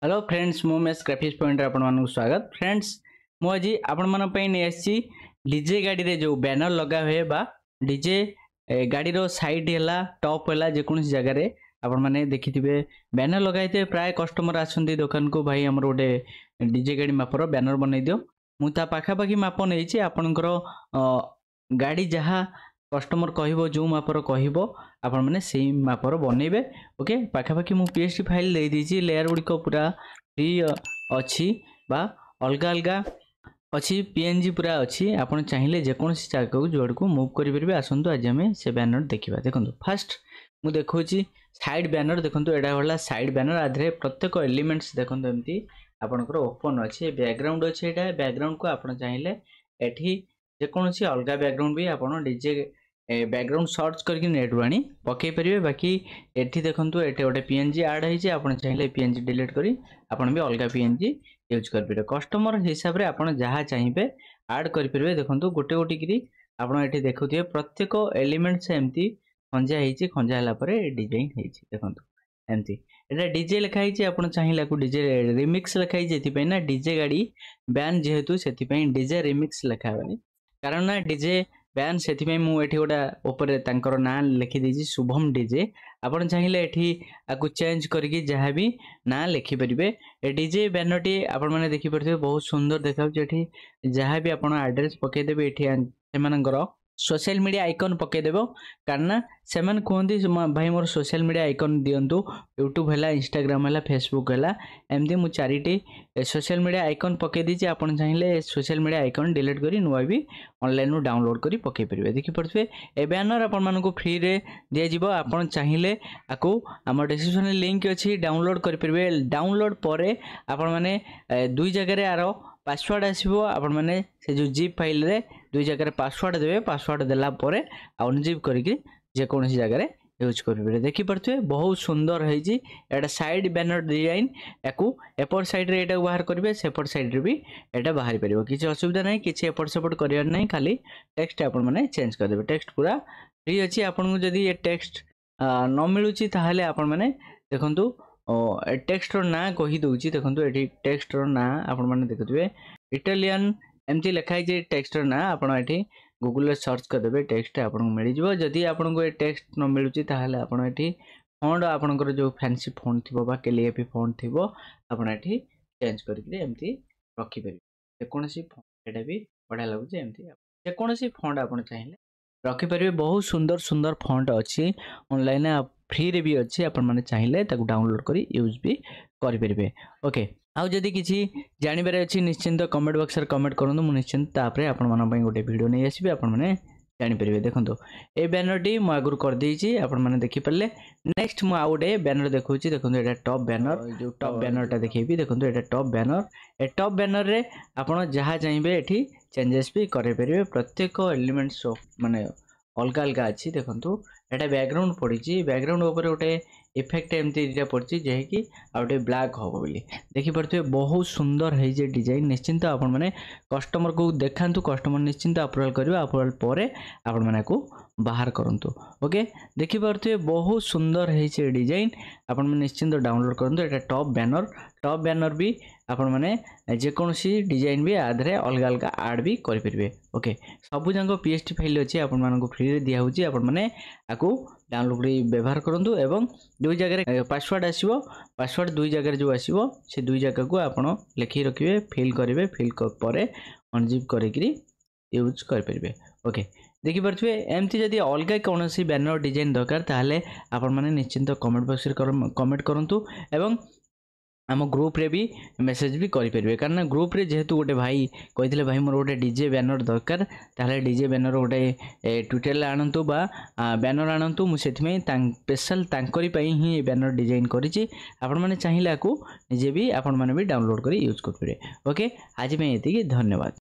Hello friends मु mess graphics point आपन स्वागत फ्रेंड्स मु आज आपण मन पई नै आसी डीजे गाड़ी रे जो बैनर लगा हुए बा डीजे गाड़ी रो साइड हैला टॉप हैला जे कोन जगह रे आपण माने देखिथिबे बैनर लगाइते प्राय कस्टमर आछंदी दुकान को भाई हमर ओटे डीजे गाड़ी मापर बैनर बनै दियो मु ता पाखा पाखी माप नै छि आपनकर गाड़ी जहा कस्टमर कहबो जो मापर कहबो आपण माने सेही मापर बनेबे ओके पाखा पाखी मु पीएसडी फाइल दे दीची लेयर गुडी को पूरा फ्री अछि बा अलगा अलगा अच्छी पीएनजी पूरा अच्छी आपन चाहिए जेकोसी जगह को जोड़ को मूव करि परिबे आसंतु आज हमें से बैनर देखिबा देखंतु फास्ट मु देखौची साइड बैनर देखंतु एडा होला साइड बैनर आधरे प्रत्येक एलिमेंट्स देखंतु एमती आपनकर ओपन अछि बैकग्राउंड अछि एटा बैकग्राउंड को आपन चाहिए एठी जेकोसी अलगा बैकग्राउंड भी आपन डीजे बैकग्राउंड सर्च करके नेट आनी पकई परिबे बाकी एठी देखंतु एटे गोटे पीएनजी ऐड होइছে आपन चाहिए पीएनजी डिलीट करी आपन भी अलगा पीएनजी यूज कर परिबे कस्टमर हिसाब रे आपन जहा चाहिए ऐड कर परिबे देखंतु गोटे गोटे करी आपन एठी देखुथिबे प्रत्येक एलिमेंट से एमती खंजा हिची खंजा हला परे डिजाइन हिची देखंतु एमती एटा डीजे लिखा हिची आपन चाहिला को डीजे रिमिक्स लिखा हिची एथि पय ना डीजे गाड़ी बैन जेहेतु सेथि पय डीजे रिमिक्स लिखा होनी कारण ना डीजे बैन से मुझे गोटा ऊपर तांकर ना लिखी दीजिए शुभम डीजे आपन चाहिए एठी आकु चेंज करके जहाँ भी ना लिखि परिबे ए डीजे बैनर टी आपन माने देखि परथे बहुत सुंदर देखाउ एठी जहाँ भी आपन एड्रेस पके देबे एठी सेमानकर सोशल मीडिया आइकन पके देबो कारण से कहते भाई मोर सोशल मीडिया आइकन दिंतु यूट्यूब है इंस्टाग्राम है फेसबुक है एमती मुझे चारिटी सोशल मीडिया आइकन पके दीजिए आपन चाहिए सोशल मीडिया आइकन डिलीट करी नुआ भी ऑनलाइन डाउनलोड करी पके परिबे देखि परथे ए बैनर आपन मानको फ्री रे दिया जिवो आपन चाहिए आकु हमर डिस्क्रिप्शन लिंक अछि डाउनलोड करि परिबे डाउनलोड परे आपन माने दुई जगह रे आरो पासवर्ड आसीबो आपन माने से जो जिप फाइल रे दुई जगह रे पासवर्ड देबे पासवर्ड देला परे अनजिप करिके जे कोनसी जगह रे यूज करबे देखि परथे बहुत सुंदर है जी एटा साइड बैनर डिजाइन याकू एपर साइड रे एटा बाहर करबे सेपर साइड रे भी एटा बाहर परिबो किछि असुविधा नै किछि एपर सेपर करियर नै खाली टेक्स्ट आपन माने चेंज कर देबे टेक्स्ट पूरा फ्री अछि आपन को जदी ये टेक्स्ट न मिलुची ताहाले आपन माने देखंतु टेक्स्ट रो ना कहि दउची देखंतु एठी टेक्स्ट रो ना आपन माने देखुतबे इटालियन एमती लिखाई जे टेक्स्ट रो ना आपन एठी गूगल रे सर्च कर देबे टेक्स्ट आपन को मिल जिवो जदी आपन को ए टेक्स्ट न मिलुची ताहाले आपन एठी फॉन्ट आपन को जो फैंसी फॉन्ट थिबो बा कैलिग्राफी फॉन्ट थिबो आपन एठी चेंज करके एमती रखि परिबे कोनसी फॉन्ट एटा भी बढा लागु जे एमती जे कोनसी फॉन्ट आपन चाहिए रखि परिबे बहुत सुंदर सुंदर फॉन्ट अछि ऑनलाइन फ्री रे भी अच्छी आपण माने चाहिए ताकू डाउनलोड करी यूज भी करि परिबे ओके आउ जदी किछि जानि बारे अछि निश्चिंत कमेंट बॉक्स रे कमेंट करनु मु निश्चिंत तापरे आपण माने पई गोटे वीडियो नै आसीबे आपण माने जानि परिबे देखंतु ए बैनर टी मु आगुर कर देइछि आपण माने देखि परले नेक्स्ट मु आउडे बैनर देखौछि देखंतु एटा टॉप बैनर जो टॉप बैनर टा देखैबी देखंतु एटा टॉप बैनर ए टॉप बैनर रे आपण जहा चाहिए एठी चेंजेस भी करे परिबे प्रत्येक एलिमेंट्स माने अलग अलग अच्छी देखंतु एटा बैकग्राउंड पड़ी बैकग्राउंड ऊपर गोटे इफेक्ट एमती दिटा पड़ी जे कि आउटे ब्लैक हो बोली देखि परथे बहुत सुंदर है जे डिजाइन निश्चिंत आपन माने कस्टमर को देखांतु कस्टमर निश्चिंत अप्रूवल करबे अप्रूवल परे आपन माने को बाहर करंतु ओके देखि परथे बहुत सुंदर है जे डिजाइन आपन माने निश्चिंत डाउनलोड करंतु एटा टॉप बैनर भी आपन माने जे कोनसी डिजाइन भी आधरे अलग अलग ऐड भी करि परिबे ओके सबु जंग पीएसडी फाइल अछि आपन मानको फ्री रे दिया होची आपन माने आकू डाउनलोड करी व्यवहार करंतु एवं दुई जगह रे पासवर्ड आसीबो पासवर्ड दुई जगह रे जो आसीबो से दुई जगह को आपन लिखि रखिबे फिल करिवे फिल परे अनजिप करिकरी यूज कर परिबे ओके देखि परथबे एमती जदी अलगा कोनोसी बैनर डिजाइन दरकार ताहाले आपन माने निश्चिंत कमेंट बॉक्स रे कमेंट करंतु एवं आम ग्रुप रे भी मेसेज भी करि परिबे कारण ग्रुप रे जेहेतु गोटे भाई कहिथिले भाई मोर गोटे डीजे बैनर दरकार ताले डीजे बैनर गोटे ट्विटर आणंतु बा बैनर आणंतु मु सेथिमे स्पेशल तांकरी पई ही बैनर डिजाइन करिछि आपन माने चाहिला को निजे भी आपन माने भी डाउनलोड करी यूज कर परिबे ओके आज में एति धन्यवाद।